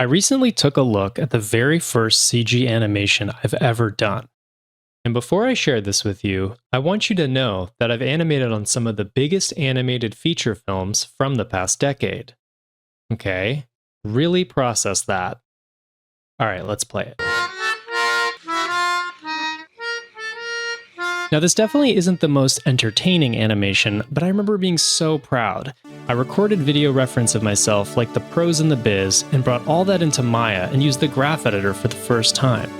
I recently took a look at the very first CG animation I've ever done. And before I share this with you, I want you to know that I've animated on some of the biggest animated feature films from the past decade. Okay, really process that. Alright, let's play it. Now, this definitely isn't the most entertaining animation, but I remember being so proud. I recorded video reference of myself like the pros in the biz and brought all that into Maya and used the graph editor for the first time.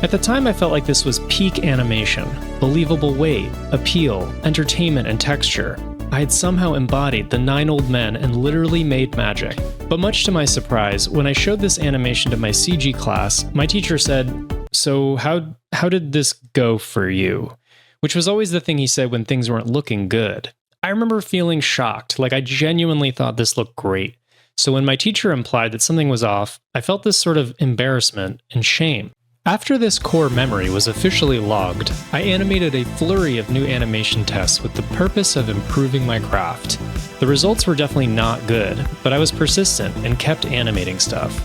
At the time, I felt like this was peak animation, believable weight, appeal, entertainment, and texture. I had somehow embodied the 9 old men and literally made magic. But much to my surprise, when I showed this animation to my CG class, my teacher said, "So how did this go for you?" Which was always the thing he said when things weren't looking good. I remember feeling shocked, like I genuinely thought this looked great. So when my teacher implied that something was off, I felt this sort of embarrassment and shame. After this core memory was officially logged, I animated a flurry of new animation tests with the purpose of improving my craft. The results were definitely not good, but I was persistent and kept animating stuff.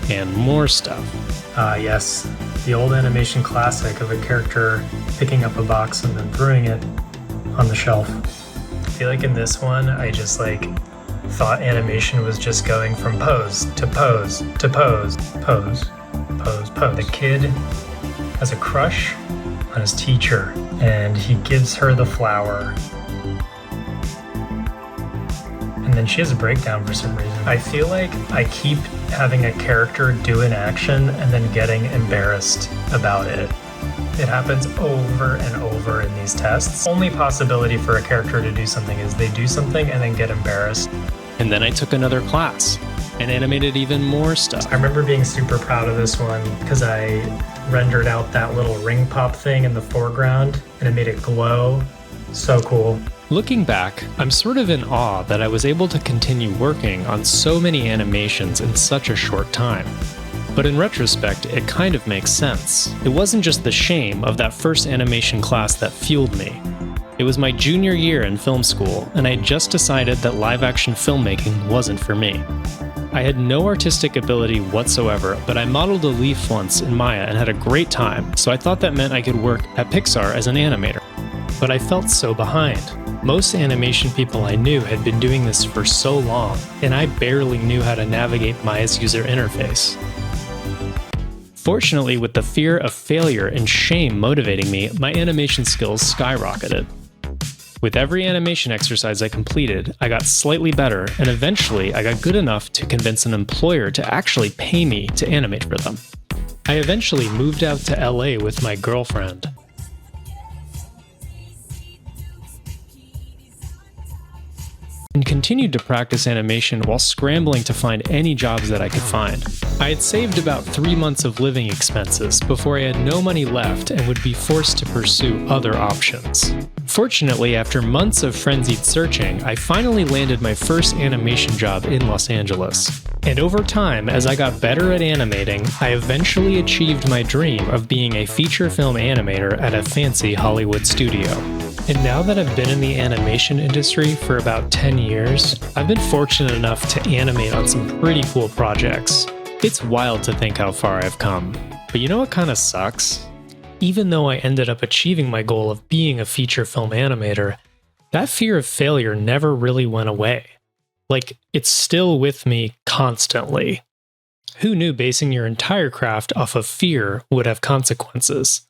And more stuff. Yes, the old animation classic of a character picking up a box and then throwing it on the shelf. I feel like in this one, I just thought animation was just going from pose to pose to pose, pose. The kid has a crush on his teacher, and he gives her the flower. And then she has a breakdown for some reason. I feel like I keep having a character do an action and then getting embarrassed about it. It happens over and over in these tests. Only possibility for a character to do something is they do something and then get embarrassed. And then I took another class and animated even more stuff. I remember being super proud of this one because I rendered out that little ring pop thing in the foreground and it made it glow. So cool. Looking back, I'm sort of in awe that I was able to continue working on so many animations in such a short time. But in retrospect, it kind of makes sense. It wasn't just the shame of that first animation class that fueled me. It was my junior year in film school, and I had just decided that live-action filmmaking wasn't for me. I had no artistic ability whatsoever, but I modeled a leaf once in Maya and had a great time, so I thought that meant I could work at Pixar as an animator. But I felt so behind. Most animation people I knew had been doing this for so long, and I barely knew how to navigate Maya's user interface. Fortunately, with the fear of failure and shame motivating me, my animation skills skyrocketed. With every animation exercise I completed, I got slightly better, and eventually I got good enough to convince an employer to actually pay me to animate for them. I eventually moved out to LA with my girlfriend. And continued to practice animation while scrambling to find any jobs that I could find. I had saved about 3 months of living expenses before I had no money left and would be forced to pursue other options. Fortunately, after months of frenzied searching, I finally landed my first animation job in Los Angeles. And over time, as I got better at animating, I eventually achieved my dream of being a feature film animator at a fancy Hollywood studio. And now that I've been in the animation industry for about 10 years, I've been fortunate enough to animate on some pretty cool projects. It's wild to think how far I've come. But you know what kind of sucks? Even though I ended up achieving my goal of being a feature film animator, that fear of failure never really went away. It's still with me constantly. Who knew basing your entire craft off of fear would have consequences?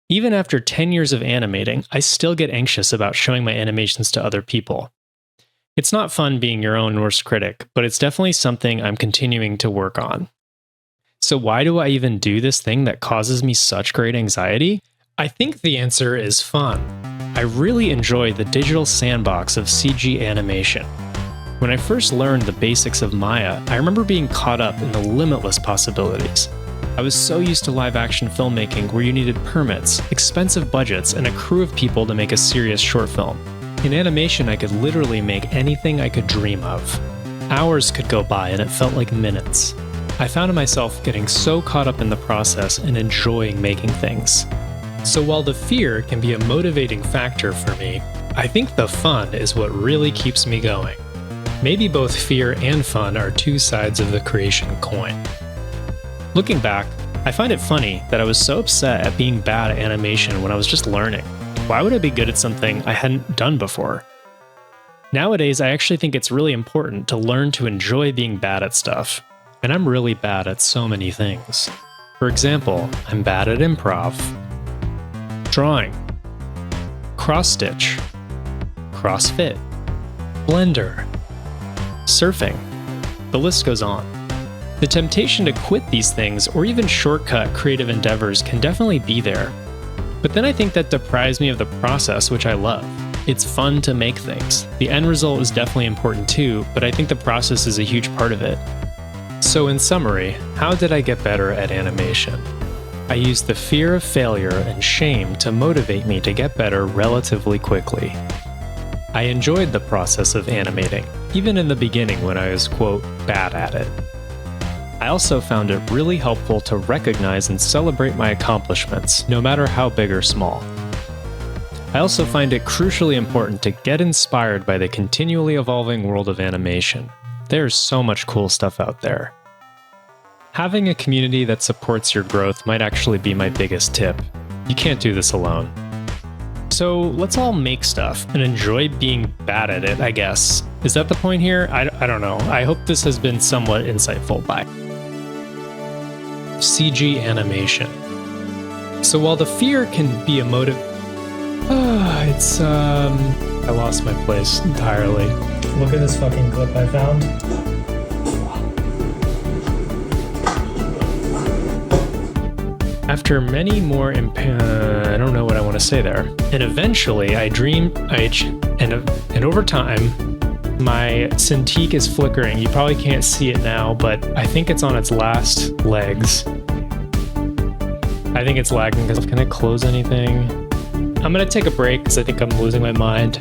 Even after 10 years of animating, I still get anxious about showing my animations to other people. It's not fun being your own worst critic, but it's definitely something I'm continuing to work on. So why do I even do this thing that causes me such great anxiety? I think the answer is fun. I really enjoy the digital sandbox of CG animation. When I first learned the basics of Maya, I remember being caught up in the limitless possibilities. I was so used to live-action filmmaking where you needed permits, expensive budgets, and a crew of people to make a serious short film. In animation, I could literally make anything I could dream of. Hours could go by and it felt like minutes. I found myself getting so caught up in the process and enjoying making things. So while the fear can be a motivating factor for me, I think the fun is what really keeps me going. Maybe both fear and fun are two sides of the creation coin. Looking back, I find it funny that I was so upset at being bad at animation when I was just learning. Why would I be good at something I hadn't done before? Nowadays, I actually think it's really important to learn to enjoy being bad at stuff. And I'm really bad at so many things. For example, I'm bad at improv, drawing, cross-stitch, CrossFit, Blender, surfing. The list goes on. The temptation to quit these things or even shortcut creative endeavors can definitely be there. But then I think that deprives me of the process, which I love. It's fun to make things. The end result is definitely important too, but I think the process is a huge part of it. So in summary, how did I get better at animation? I used the fear of failure and shame to motivate me to get better relatively quickly. I enjoyed the process of animating, even in the beginning when I was, quote, bad at it. I also found it really helpful to recognize and celebrate my accomplishments, no matter how big or small. I also find it crucially important to get inspired by the continually evolving world of animation. There's so much cool stuff out there. Having a community that supports your growth might actually be my biggest tip. You can't do this alone. So let's all make stuff and enjoy being bad at it, I guess. Is that the point here? I don't know. I hope this has been somewhat insightful. Bye. CG animation. So while the fear can be a motive... I lost my place entirely. Look at this fucking clip I found. After many more I don't know what I want to say there. And eventually and over time, my Cintiq is flickering. You probably can't see it now, but I think it's on its last legs. I think it's lagging because can I close anything? I'm gonna take a break because I think I'm losing my mind.